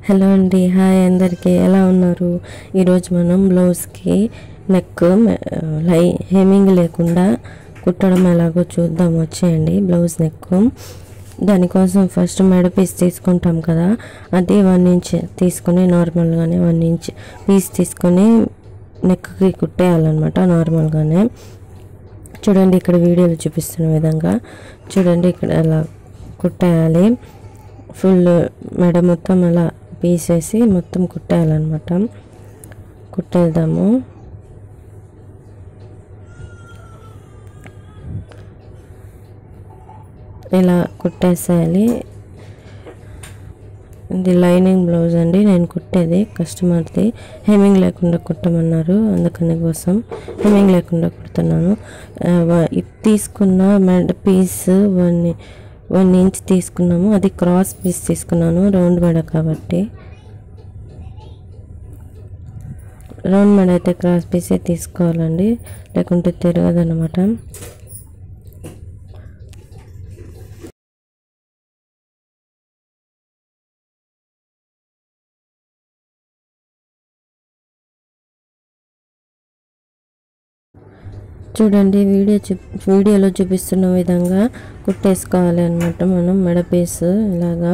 Hello అండి, hi అందరికీ, ఎలా ఉన్నారు? ఈరోజు మనం బ్లౌజ్కి నెక్ హెమ్మింగ్ లేకుండా కుట్టడం ఎలాగో చూద్దాం. వచ్చేయండి. బ్లౌజ్ నెక్ దానికోసం ఫస్ట్ మెడ పీస్ తీసుకుంటాం కదా, అది 1 ఇంచ్ తీసుకొని నార్మల్గానే 1 ఇంచ్ పీస్ తీసుకొని నెక్కి కుట్టేయాలన్నమాట. నార్మల్గానే చూడండి, ఇక్కడ వీడియోలో చూపిస్తున్న విధంగా చూడండి, ఇక్కడ అలా కుట్టేయాలి. ఫుల్ మెడ మొత్తం అలా పీస్ వేసి మొత్తం కుట్టేయాలన్నమాట. కుట్టేద్దాము. ఇలా కుట్టేసేయాలి. ఇది లైనింగ్ బ్లౌజ్ అండి నేను కుట్టేది. కస్టమర్ది హెమ్మింగ్ లేకుండా కుట్టమన్నారు, అందుకని కోసం హెమ్మింగ్ లేకుండా కుడుతున్నాను. తీసుకున్న మెడ పీస్ 1 ఇంచ్ తీసుకున్నాము. అది క్రాస్ పీస్ తీసుకున్నాను, రౌండ్ మెడ కాబట్టి. రౌండ్ మెడ అయితే క్రాస్ పీసే తీసుకోవాలండి, లేకుంటే తిరగదన్నమాట. చూడండి, వీడియోలో చూపిస్తున్న విధంగా కుట్టేసుకోవాలి అన్నమాట. మనం మెడ పీస్ ఇలాగా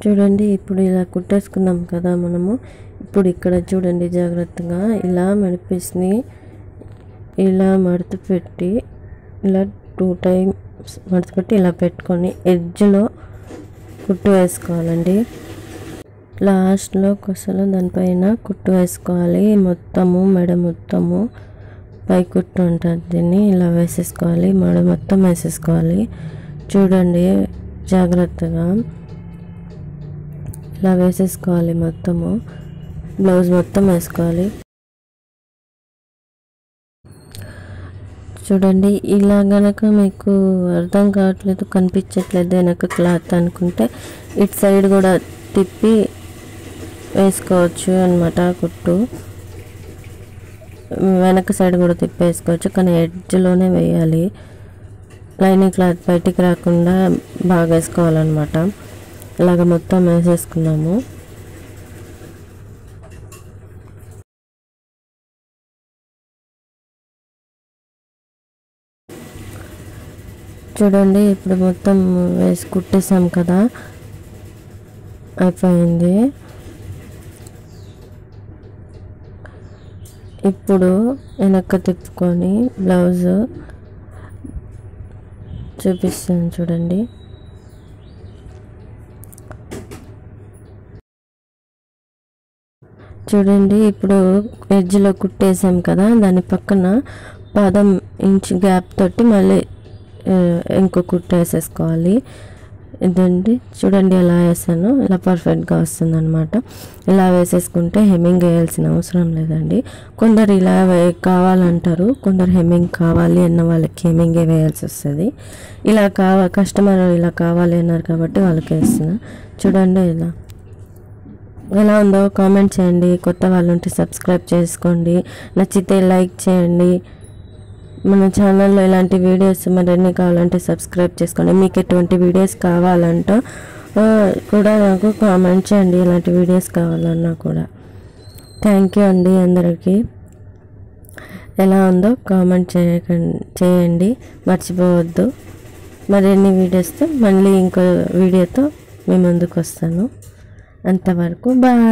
చూడండి. ఇప్పుడు ఇలా కుట్టేసుకున్నాం కదా మనము. ఇప్పుడు ఇక్కడ చూడండి, జాగ్రత్తగా ఇలా మెడ పీస్ని ఇలా మడత పెట్టి ఇలా 2 టైమ్స్ మడత పెట్టి ఇలా పెట్టుకొని ఎడ్జ్లో కుట్టు వేసుకోవాలండి. లాస్ట్లో అసలు దానిపైన కుట్టు వేసుకోవాలి. మొత్తము మెడ మొత్తము పై కుట్టు ఉంటుంది, దీన్ని ఇలా వేసేసుకోవాలి. మెడ మొత్తం వేసేసుకోవాలి. చూడండి, జాగ్రత్తగా ఇలా వేసేసుకోవాలి. మొత్తము బ్లౌజ్ మొత్తం వేసుకోవాలి. చూడండి, ఇలా గనక మీకు అర్థం కావట్లేదు, కనిపించట్లేదు వెనక క్లాత్ అనుకుంటే ఇటు సైడ్ కూడా తిప్పి వేసుకోవచ్చు అన్నమాట. కుట్టు వెనక సైడ్ కూడా తిప్పి వేసుకోవచ్చు, కానీ ఎడ్జ్లోనే వేయాలి. లైనింగ్ క్లాత్ బయటికి రాకుండా బాగా వేసుకోవాలన్నమాట. ఇలాగ మొత్తం వేసేసుకున్నాము. చూడండి, ఇప్పుడు మొత్తం వేసి కుట్టేసాం కదా, అయిపోయింది. ఇప్పుడు వెనక్కి తిప్పుకొని బ్లౌజ్ చూపిస్తాను చూడండి. చూడండి, ఇప్పుడు ఎడ్జ్లో కుట్టేసాం కదా, దాని పక్కన 1/2 ఇంచ్ గ్యాప్ తోటి మళ్ళీ ఇంకో కుట్టు వేసేసుకోవాలి. ఇదండి, చూడండి ఎలా వేసాను, ఇలా పర్ఫెక్ట్గా వస్తుంది అనమాట. ఇలా వేసేసుకుంటే హెమ్మింగ్ వేయాల్సిన అవసరం లేదండి. కొందరు ఇలా కావాలంటారు, కొందరు హెమ్మింగ్ కావాలి అన్న వాళ్ళకి హెమ్మింగే వేయాల్సి వస్తుంది. ఇలా కస్టమర్ ఇలా కావాలి అన్నారు కాబట్టి వాళ్ళకి వేస్తున్నా. చూడండి, ఎలా ఉందో కామెంట్ చేయండి. కొత్త వాళ్ళు ఉంటే సబ్స్క్రైబ్ చేసుకోండి, నచ్చితే లైక్ చేయండి. మన ఛానల్లో ఇలాంటి వీడియోస్ మరిన్ని కావాలంటే సబ్స్క్రైబ్ చేసుకోండి. మీకు ఎటువంటి వీడియోస్ కావాలంటో కూడా నాకు కామెంట్ చేయండి, ఇలాంటి వీడియోస్ కావాలన్నా కూడా. థ్యాంక్ యూ అండి అందరికీ. ఎలా ఉందో కామెంట్ చేయండి, మర్చిపోవద్దు. మరిన్ని వీడియోస్తో మళ్ళీ ఇంకో వీడియోతో మీ ముందుకు వస్తాను. అంతవరకు బాయ్.